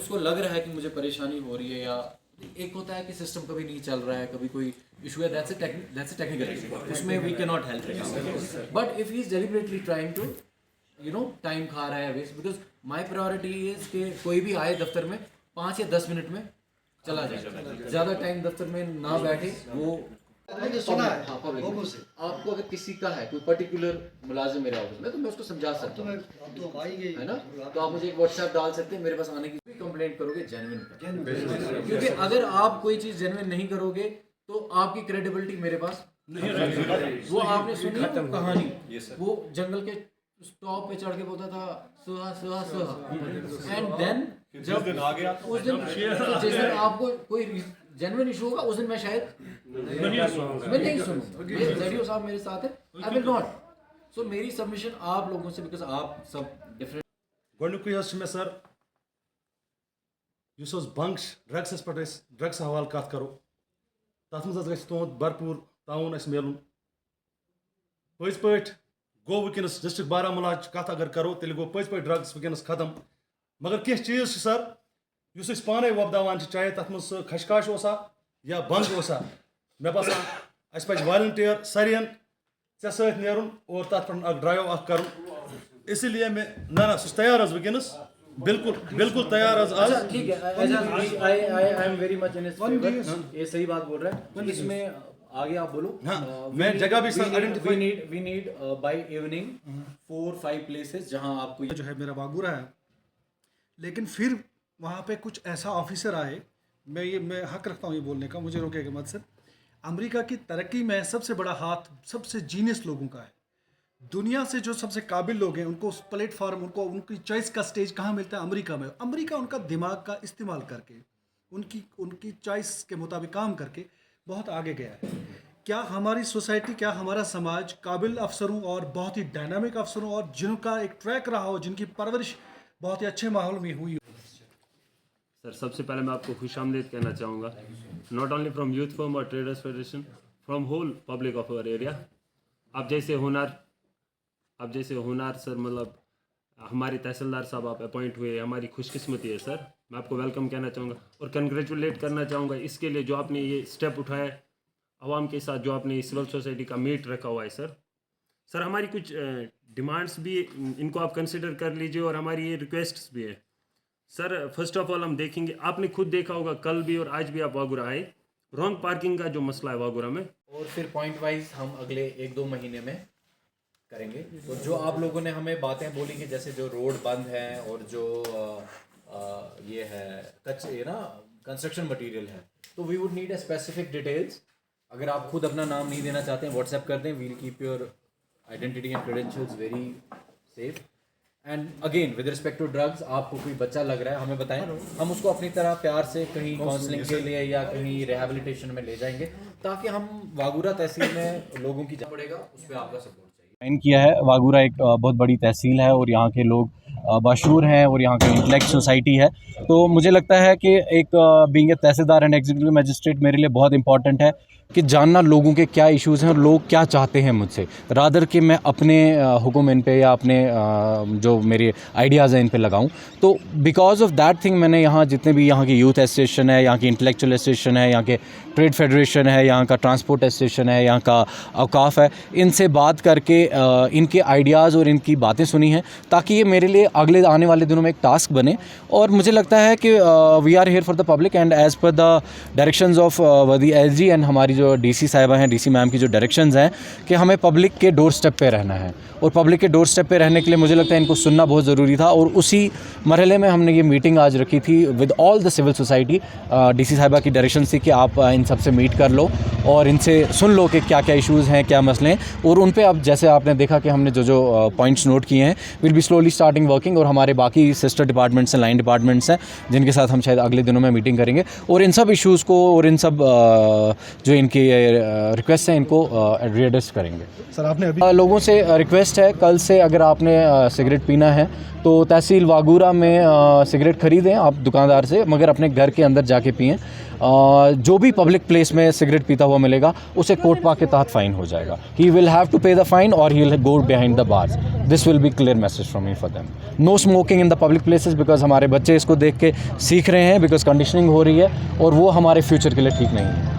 उसको लग रहा है कि मुझे परेशानी हो रही है, या एक होता है कि सिस्टम कभी नहीं चल रहा है, कभी कोई इशू है, दैट्स अ टेक्निकल इशू, उसमें we can not help. But if he is deliberately trying to time खा रहा है waste, because my priority is कि कोई भी आए दफ्तर में 5 या 10 मिनट में चला जाए, ज़्यादा टाइम दफ्तर में ना बैठे। वो मैंने सुना है हाँ, पब्लिक लोगों से। आपको अगर किसी का है कोई पर्टिकुलर मुलाजिम मेरे ऑफिस में, तो मैं उसको समझा सकता हूँ, अब तो आई गई है ना। तो आप मुझे एक व्हाट्सएप डाल सकते हैं, मेरे पास आने की कंप्लेंट करोगे जेन्युइन, क्योंकि अगर आप कोई चीज़ जेन्युइन नहीं करोगे तो आपकी क्रेडिबिलिटी मेरे पास नहीं रहेगी। वो आपने सुनी है वो कहानी, वो जंगल के टॉप पे चढ़ के बोलता था सुहा सुहा सुहा, एंड देन जब उस दिन जिस दिन आपको कोई जेन्युइन इशू होगा उस दिन मैं शायद मैं नहीं सुनूंगा। ये ज़रियो साहब मेरे साथ है, आई विल नॉट। सो मेरी सबमिशन आप लोगों से, बिकॉज आप सब डिफरेंट। गोडनुकुई हज मे सर युस बंक्स ड्रग्स पे ड्रग्स हवाल कत करो, तथ मज तुंद भरपूर ताउन मिलन। पज पे गो वनस डिस्ट्रिक्ट बारामूला कत अगर करो तेल गो पज पे ड्रग्स वनस खत्म। मगर कह चीज़ सर उस पाने वपदावान, चाहे तथ मज खशकाश ओसा या बंग ओसा, मे बसान अस पज वॉलंटियर सारियन ऐ सत नेरुन और तथ पे ड्राइव कर, इसलिए मैं ना सह तैयार वनस, बिल्कुल बिल्कुल तैयार आज। ठीक है, I am very much in his favour, ये सही बात बोल रहा है। इसमें आगे आप बोलो। हाँ, मैं जगह भी sir identify we need by evening 4-5 places जहां आपको जो है मेरा वागुरा है, लेकिन फिर वहाँ पे कुछ ऐसा ऑफिसर आए, मैं हक रखता हूँ ये बोलने का, मुझे रोकेगा मत सर। अमेरिका की तरक्की में सबसे बड़ा हाथ सबसे जीनियस लोगों का है। दुनिया से जो सबसे काबिल लोग हैं उनको उस प्लेटफॉर्म, उनको उनकी चॉइस का स्टेज कहाँ मिलता है? अमेरिका में। अमेरिका उनका दिमाग का इस्तेमाल करके, उनकी चॉइस के मुताबिक काम करके बहुत आगे गया है। क्या हमारी सोसाइटी, क्या हमारा समाज काबिल अफसरों और बहुत ही डायनामिक अफसरों और जिनका एक ट्रैक रहा हो, जिनकी परवरिश बहुत ही अच्छे माहौल में हुई हो? सर सबसे पहले मैं आपको खुशामदीद कहना चाहूँगा, not only from youth forum और traders federation, from whole public of our area. आप जैसे होनार सर, मतलब हमारे तहसीलदार साहब आप अपॉइंट हुए, हमारी खुशकिस्मती है सर। मैं आपको वेलकम कहना चाहूँगा और कंग्रेचुलेट करना चाहूँगा इसके लिए जो आपने ये स्टेप उठाया है आवाम के साथ, जो आपने सिविल सोसाइटी का मीट रखा हुआ है सर। सर हमारी कुछ डिमांड्स भी, इनको आप कंसिडर कर लीजिए और हमारी ये रिक्वेस्ट्स भी है सर। फर्स्ट ऑफ ऑल हम देखेंगे, आपने खुद देखा होगा कल भी और आज भी आप वागुरा आए, रॉन्ग पार्किंग का जो मसला है वागुरा में, और फिर पॉइंट वाइज हम अगले 1-2 महीने में करेंगे। तो जो आप लोगों ने हमें बातें बोली कि जैसे जो रोड बंद है और जो ये है ये ना कंस्ट्रक्शन मटेरियल है, तो we would need a specific details. अगर आप खुद अपना नाम नहीं देना चाहते हैं व्हाट्सएप कर दें, we'll keep your identity and credentials very safe. And again with respect to drugs, आपको कोई बच्चा लग रहा है हमें बताएं, हम उसको अपनी तरह प्यार से कहीं काउंसलिंग के लिए या कहीं रिहैबिलिटेशन में ले जाएंगे, ताकि हम वागुरा तहसील में लोगों की जा पड़ेगा, उस पर आपका सपोर्ट चाहिए। किया है। वागुरा एक बहुत बड़ी तहसील है और यहाँ के लोग मशहूर हैं और यहाँ की इंटेलेक्ट सोसाइटी है। तो मुझे लगता है कि एक being a tehsildar and executive magistrate मेरे लिए बहुत इंपॉर्टेंट है कि जानना लोगों के क्या इश्यूज़ हैं और लोग क्या चाहते हैं मुझसे, रादर कि मैं अपने हुक्म इन पे या अपने जो मेरे आइडियाज़ हैं इन पे लगाऊं। तो बिकॉज ऑफ दैट थिंग मैंने यहाँ जितने भी यहाँ की यूथ एसोसिएशन है, यहाँ की इंटेलेक्चुअल एसोसिएशन है, यहाँ के ट्रेड फेडरेशन है, यहाँ का ट्रांसपोर्ट एसोसिएशन है, यहाँ का अवकाफ़ है, इनसे बात करके इनके आइडियाज़ और इनकी बातें सुनी हैं, ताकि ये मेरे लिए अगले आने वाले दिनों में एक टास्क बने। और मुझे लगता है कि we are here for the public and as per the directions of the SG and हमारी जो डीसी साहिबा हैं, डीसी मैम की जो डायरेक्शंस हैं कि हमें पब्लिक के डोर स्टेप पे रहना है। और पब्लिक के डोर स्टेप पे रहने के लिए मुझे लगता है इनको सुनना बहुत ज़रूरी था। और उसी मरहले में हमने ये मीटिंग आज रखी थी with all the civil society. DC साहिबा की डायरेक्शन थी कि आप इन सब से मीट कर लो और इनसे सुन लो कि क्या क्या इश्यूज़ हैं, क्या मसले हैं, और उन पे अब जैसे आपने देखा कि हमने जो पॉइंट्स नोट किए हैं, will be slowly starting working. और हमारे बाकी सिस्टर डिपार्टमेंट्स हैं, लाइन डिपार्टमेंट्स हैं, जिनके साथ हम शायद अगले दिनों में मीटिंग करेंगे और इन सब इश्यूज़ को और इन सब जो इनकी रिक्वेस्ट है, इनको रिएड्रेस करेंगे। सर आपने अभी लोगों से रिक्वेस्ट है, कल से अगर आपने सिगरेट पीना है तो तहसील वागूरा में सिगरेट ख़रीदें आप दुकानदार से, मगर अपने घर के अंदर जाके पिएं। जो भी पब्लिक प्लेस में सिगरेट पीता हुआ मिलेगा उसे कोटपा के तहत फ़ाइन हो जाएगा। He will have to pay the fine और he will go behind the bars. This will be clear message from me for them. No smoking in the public places, because हमारे बच्चे इसको देख के सीख रहे हैं, बिकॉज कंडीशनिंग हो रही है और वो हमारे फ्यूचर के लिए ठीक नहीं है।